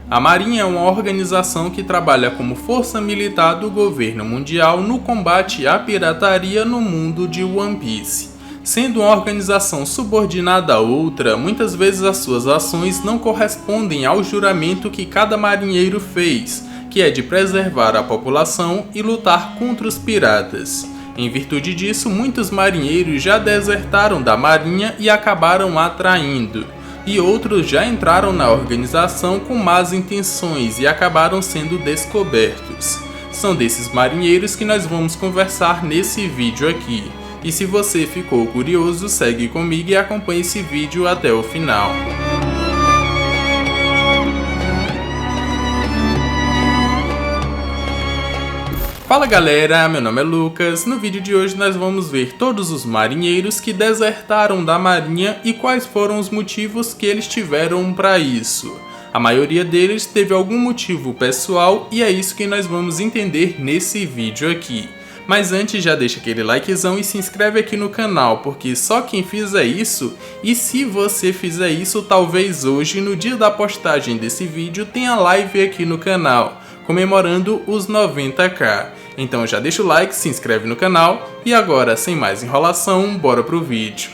A Marinha é uma organização que trabalha como força militar do governo mundial no combate à pirataria no mundo de One Piece. Sendo uma organização subordinada a outra, muitas vezes as suas ações não correspondem ao juramento que cada marinheiro fez, que é de preservar a população e lutar contra os piratas. Em virtude disso, muitos marinheiros já desertaram da Marinha e acabaram atraindo. E outros já entraram na organização com más intenções e acabaram sendo descobertos. São desses marinheiros que nós vamos conversar nesse vídeo aqui. E se você ficou curioso, segue comigo e acompanhe esse vídeo até o final. Fala galera, meu nome é Lucas. No vídeo de hoje nós vamos ver todos os marinheiros que desertaram da Marinha e quais foram os motivos que eles tiveram para isso. A maioria deles teve algum motivo pessoal e é isso que nós vamos entender nesse vídeo aqui. Mas antes já deixa aquele likezão e se inscreve aqui no canal, porque só quem fizer isso, e se você fizer isso, talvez hoje, no dia da postagem desse vídeo, tenha live aqui no canal, comemorando os 90k. Então já deixa o like, se inscreve no canal, e agora, sem mais enrolação, bora pro vídeo.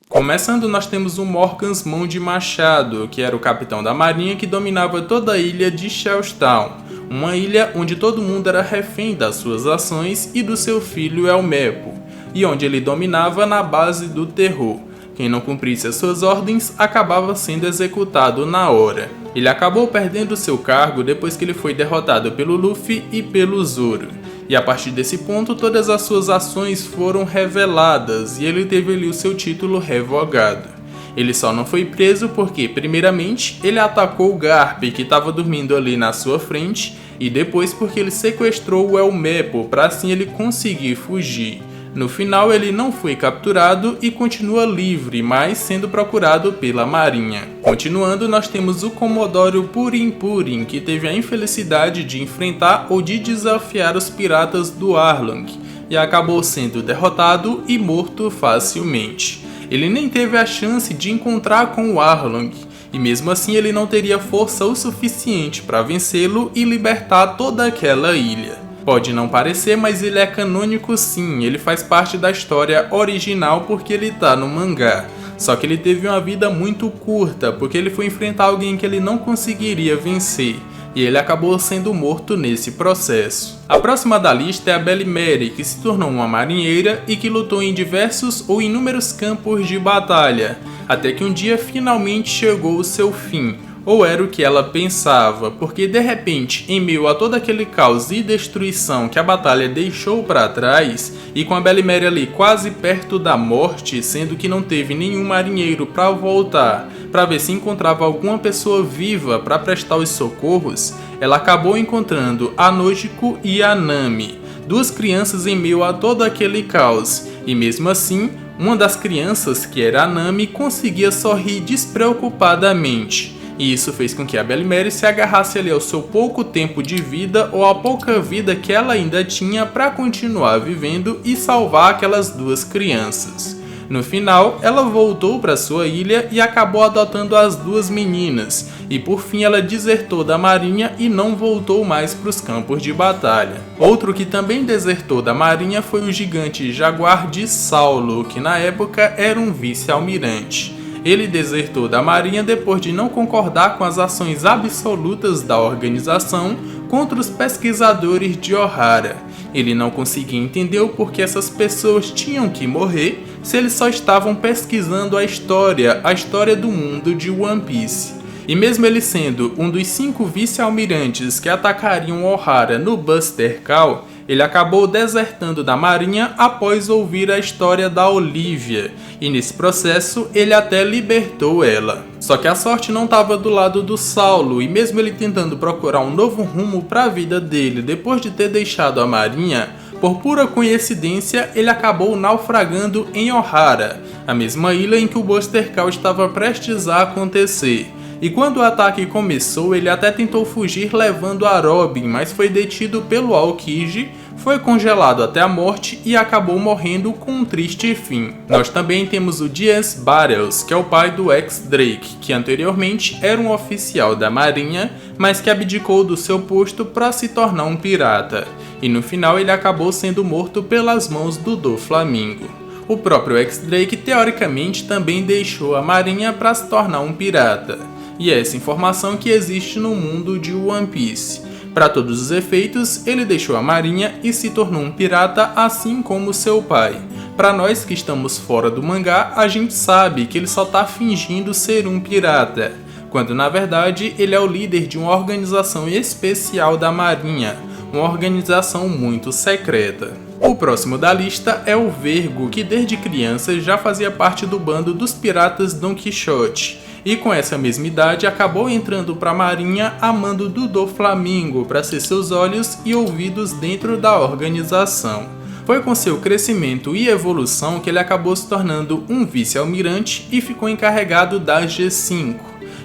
Começando, nós temos o Morgan's Mão de Machado, que era o capitão da marinha que dominava toda a ilha de Shellstown, uma ilha onde todo mundo era refém das suas ações e do seu filho Elmepo, e onde ele dominava na base do terror. Quem não cumprisse as suas ordens acabava sendo executado na hora. Ele acabou perdendo seu cargo depois que ele foi derrotado pelo Luffy e pelo Zoro. E a partir desse ponto todas as suas ações foram reveladas e ele teve ali o seu título revogado. Ele só não foi preso porque, primeiramente, ele atacou o Garp, que estava dormindo ali na sua frente, e depois porque ele sequestrou o Elmepo para assim ele conseguir fugir. No final ele não foi capturado e continua livre, mas sendo procurado pela marinha. Continuando, nós temos o Comodoro Purin Purin, que teve a infelicidade de enfrentar ou de desafiar os piratas do Arlong, e acabou sendo derrotado e morto facilmente. Ele nem teve a chance de encontrar com o Arlong, e mesmo assim ele não teria força o suficiente para vencê-lo e libertar toda aquela ilha. Pode não parecer, mas ele é canônico sim, ele faz parte da história original porque ele tá no mangá. Só que ele teve uma vida muito curta, porque ele foi enfrentar alguém que ele não conseguiria vencer, e ele acabou sendo morto nesse processo. A próxima da lista é a Belimere, que se tornou uma marinheira e que lutou em diversos ou inúmeros campos de batalha, até que um dia finalmente chegou o seu fim. Ou era o que ela pensava, porque de repente, em meio a todo aquele caos e destruição que a batalha deixou para trás, e com a Belimere ali quase perto da morte, sendo que não teve nenhum marinheiro para voltar, para ver se encontrava alguma pessoa viva para prestar os socorros, ela acabou encontrando a Nojiko e a Nami, duas crianças em meio a todo aquele caos, e mesmo assim, uma das crianças, que era a Nami, conseguia sorrir despreocupadamente. E isso fez com que a Belimere se agarrasse ali ao seu pouco tempo de vida ou à pouca vida que ela ainda tinha para continuar vivendo e salvar aquelas duas crianças. No final, ela voltou para sua ilha e acabou adotando as duas meninas, e por fim ela desertou da marinha e não voltou mais para os campos de batalha. Outro que também desertou da marinha foi o gigante Jaguar de Saulo, que na época era um vice-almirante. Ele desertou da marinha depois de não concordar com as ações absolutas da organização contra os pesquisadores de Ohara. Ele não conseguia entender o porquê essas pessoas tinham que morrer se eles só estavam pesquisando a história do mundo de One Piece. E mesmo ele sendo um dos 5 vice-almirantes que atacariam Ohara no Buster Call, ele acabou desertando da marinha após ouvir a história da Olivia, e nesse processo ele até libertou ela. Só que a sorte não estava do lado do Saulo, e mesmo ele tentando procurar um novo rumo para a vida dele depois de ter deixado a marinha, por pura coincidência ele acabou naufragando em Ohara, a mesma ilha em que o Buster Call estava prestes a acontecer. E quando o ataque começou, ele até tentou fugir levando a Robin, mas foi detido pelo Aokiji, foi congelado até a morte e acabou morrendo com um triste fim. Nós também temos o Diaz Battles, que é o pai do ex-Drake, que anteriormente era um oficial da marinha, mas que abdicou do seu posto para se tornar um pirata, e no final ele acabou sendo morto pelas mãos do Doflamingo. O próprio ex-Drake teoricamente também deixou a marinha para se tornar um pirata, e é essa informação que existe no mundo de One Piece. Para todos os efeitos, ele deixou a marinha e se tornou um pirata assim como seu pai. Para nós que estamos fora do mangá, a gente sabe que ele só tá fingindo ser um pirata, quando na verdade ele é o líder de uma organização especial da marinha, uma organização muito secreta. O próximo da lista é o Vergo, que desde criança já fazia parte do bando dos piratas Don Quixote, e com essa mesma idade acabou entrando para a marinha a mando do Doflamingo para ser seus olhos e ouvidos dentro da organização. Foi com seu crescimento e evolução que ele acabou se tornando um vice-almirante e ficou encarregado da G5,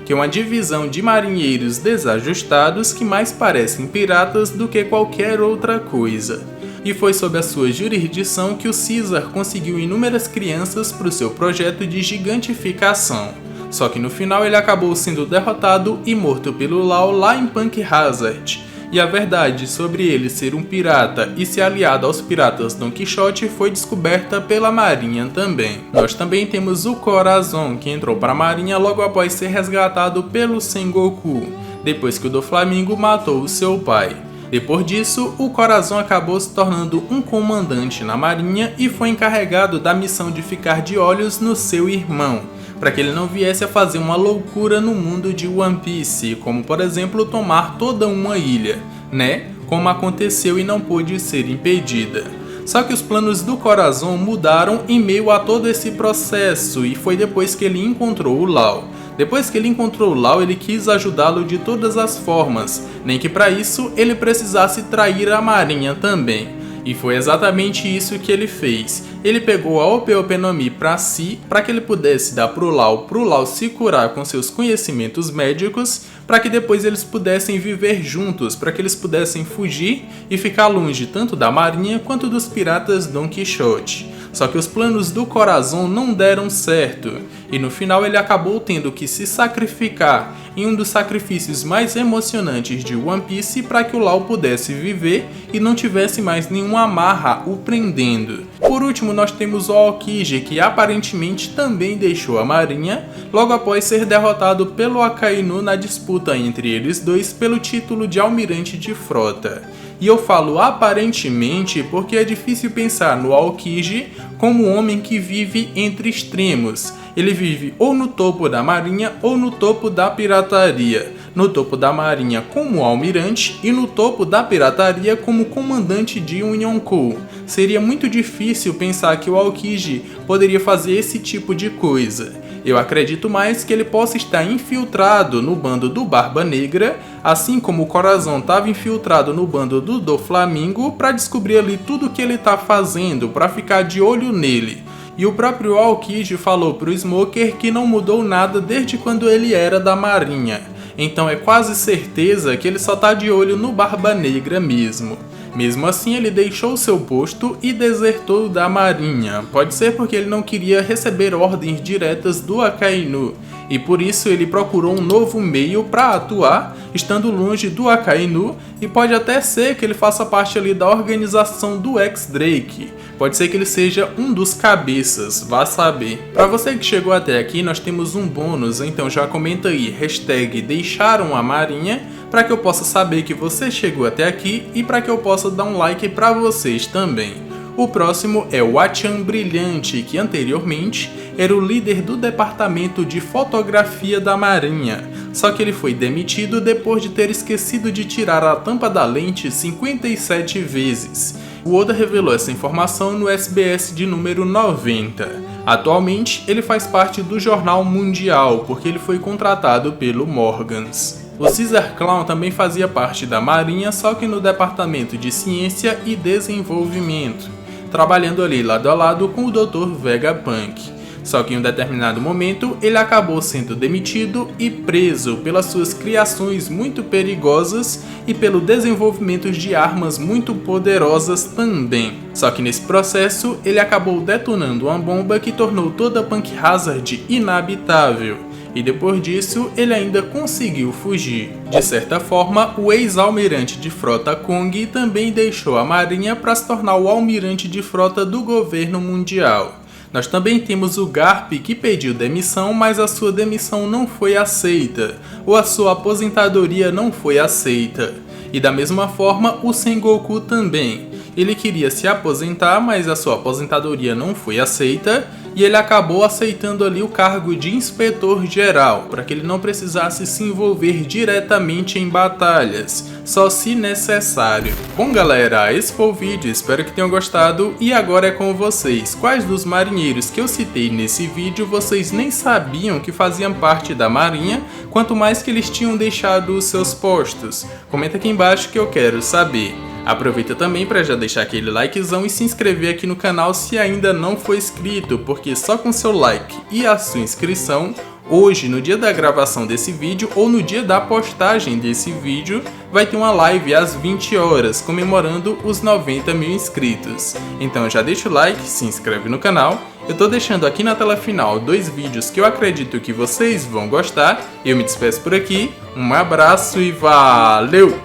que é uma divisão de marinheiros desajustados que mais parecem piratas do que qualquer outra coisa. E foi sob a sua jurisdição que o Caesar conseguiu inúmeras crianças para o seu projeto de gigantificação. Só que no final ele acabou sendo derrotado e morto pelo Law lá em Punk Hazard. E a verdade sobre ele ser um pirata e se aliado aos piratas Don Quixote foi descoberta pela marinha também. Nós também temos o Corazon, que entrou para a marinha logo após ser resgatado pelo Sengoku, depois que o Doflamingo matou o seu pai. Depois disso, o Corazon acabou se tornando um comandante na marinha e foi encarregado da missão de ficar de olhos no seu irmão, para que ele não viesse a fazer uma loucura no mundo de One Piece, como por exemplo tomar toda uma ilha, né? Como aconteceu e não pôde ser impedida. Só que os planos do Corazon mudaram em meio a todo esse processo e foi depois que ele encontrou o Law. Depois que ele encontrou o Law, ele quis ajudá-lo de todas as formas, nem que para isso ele precisasse trair a marinha também. E foi exatamente isso que ele fez. Ele pegou a Ope Ope no Mi para si, para que ele pudesse dar pro Law se curar com seus conhecimentos médicos, para que depois eles pudessem viver juntos, para que eles pudessem fugir e ficar longe tanto da marinha quanto dos piratas Don Quixote. Só que os planos do Corazon não deram certo, e no final ele acabou tendo que se sacrificar em um dos sacrifícios mais emocionantes de One Piece para que o Law pudesse viver e não tivesse mais nenhuma amarra o prendendo. Por último, nós temos o Aokiji, que aparentemente também deixou a marinha logo após ser derrotado pelo Akainu na disputa entre eles dois pelo título de almirante de frota. E eu falo aparentemente porque é difícil pensar no Aokiji como um homem que vive entre extremos. Ele vive ou no topo da marinha ou no topo da pirataria. No topo da marinha como almirante e no topo da pirataria como comandante de um Yonkou. Seria muito difícil pensar que o Aokiji poderia fazer esse tipo de coisa. Eu acredito mais que ele possa estar infiltrado no bando do Barba Negra, assim como o Corazon estava infiltrado no bando do Doflamingo para descobrir ali tudo o que ele está fazendo, para ficar de olho nele. E o próprio Aokiji falou pro Smoker que não mudou nada desde quando ele era da marinha. Então é quase certeza que ele só tá de olho no Barba Negra mesmo. Mesmo assim, ele deixou seu posto e desertou da marinha. Pode ser porque ele não queria receber ordens diretas do Akainu, e por isso ele procurou um novo meio para atuar, estando longe do Akainu, e pode até ser que ele faça parte ali da organização do ex-Drake. Pode ser que ele seja um dos cabeças, vá saber. Para você que chegou até aqui, nós temos um bônus, então já comenta aí, #deixaram a marinha, para que eu possa saber que você chegou até aqui e para que eu possa dar um like para vocês também. O próximo é o Achan Brilhante, que anteriormente era o líder do departamento de fotografia da marinha, só que ele foi demitido depois de ter esquecido de tirar a tampa da lente 57 vezes. O Oda revelou essa informação no SBS de número 90. Atualmente, ele faz parte do Jornal Mundial, porque ele foi contratado pelo Morgans. O Caesar Clown também fazia parte da marinha, só que no departamento de ciência e desenvolvimento, trabalhando ali lado a lado com o Dr. Vegapunk. Só que em um determinado momento ele acabou sendo demitido e preso pelas suas criações muito perigosas e pelo desenvolvimento de armas muito poderosas também. Só que nesse processo ele acabou detonando uma bomba que tornou toda Punk Hazard inabitável. E depois disso, ele ainda conseguiu fugir. De certa forma, o ex-almirante de frota Kong também deixou a marinha para se tornar o almirante de frota do governo mundial. Nós também temos o Garp, que pediu demissão, mas a sua demissão não foi aceita, ou a sua aposentadoria não foi aceita. E da mesma forma, o Sengoku também. Ele queria se aposentar, mas a sua aposentadoria não foi aceita, e ele acabou aceitando ali o cargo de inspetor-geral, para que ele não precisasse se envolver diretamente em batalhas, só se necessário. Bom galera, esse foi o vídeo, espero que tenham gostado, e agora é com vocês. Quais dos marinheiros que eu citei nesse vídeo vocês nem sabiam que faziam parte da marinha, quanto mais que eles tinham deixado os seus postos? Comenta aqui embaixo que eu quero saber. Aproveita também para já deixar aquele likezão e se inscrever aqui no canal se ainda não for inscrito, porque só com seu like e a sua inscrição, hoje, no dia da gravação desse vídeo ou no dia da postagem desse vídeo, vai ter uma live às 20 horas, comemorando os 90 mil inscritos. Então já deixa o like, se inscreve no canal. Eu tô deixando aqui na tela final 2 vídeos que eu acredito que vocês vão gostar. Eu me despeço por aqui, um abraço e valeu!